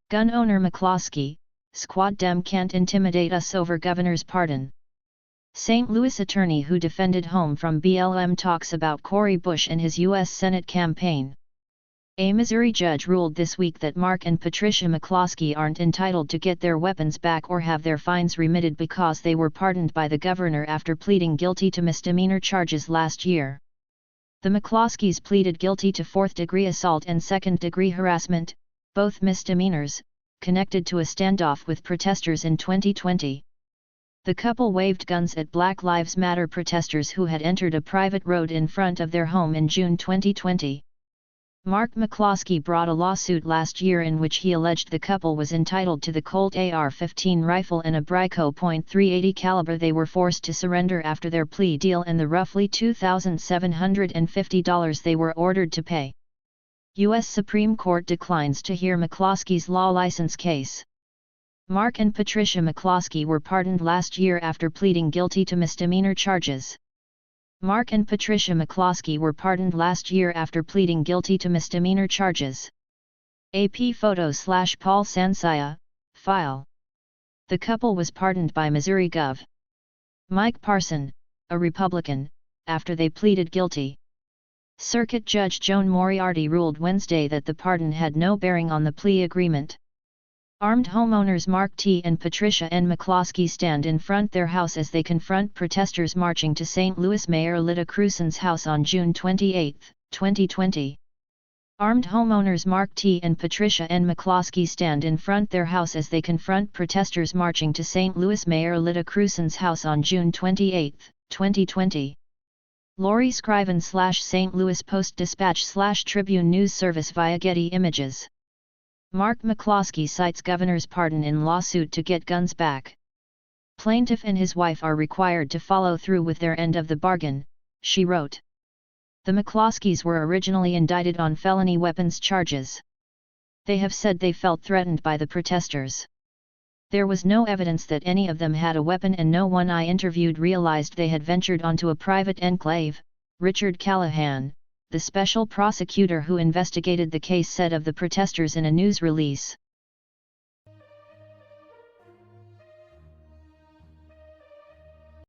Gun owner McCloskey, Squad Dem can't intimidate us over governor's pardon. St. Louis attorney who defended home from BLM talks about Cori Bush and his U.S. Senate campaign. A Missouri judge ruled this week that Mark and Patricia McCloskey aren't entitled to get their weapons back or have their fines remitted because they were pardoned by the governor after pleading guilty to misdemeanor charges last year. The McCloskeys pleaded guilty to 4th-degree assault and 2nd-degree harassment, both misdemeanors, connected to a standoff with protesters in 2020. The couple waved guns at Black Lives Matter protesters who had entered a private road in front of their home in June 2020. Mark McCloskey brought a lawsuit last year in which he alleged the couple was entitled to the Colt AR-15 rifle and a Brico .380 caliber they were forced to surrender after their plea deal and the roughly $2,750 they were ordered to pay. U.S. Supreme Court declines to hear McCloskey's law license case. Mark and Patricia McCloskey were pardoned last year after pleading guilty to misdemeanor charges. Mark and Patricia McCloskey were pardoned last year after pleading guilty to misdemeanor charges. AP photo/Paul Sansaya, file. The couple was pardoned by Missouri Gov. Mike Parson, a Republican, after they pleaded guilty. Circuit Judge Joan Moriarty ruled Wednesday that the pardon had no bearing on the plea agreement. Armed homeowners Mark T. and Patricia N. McCloskey stand in front their house as they confront protesters marching to St. Louis Mayor Lyda Krewson's house on June 28, 2020. Armed homeowners Mark T. and Patricia N. McCloskey stand in front their house as they confront protesters marching to St. Louis Mayor Lyda Krewson's house on June 28, 2020. Lori Scriven /St. Louis Post-Dispatch/Tribune News Service via Getty Images. Mark McCloskey cites governor's pardon in lawsuit to get guns back. Plaintiff and his wife are required to follow through with their end of the bargain, she wrote. The McCloskeys were originally indicted on felony weapons charges. They have said they felt threatened by the protesters. There was no evidence that any of them had a weapon and no one I interviewed realized they had ventured onto a private enclave, Richard Callahan, the special prosecutor who investigated the case said of the protesters in a news release.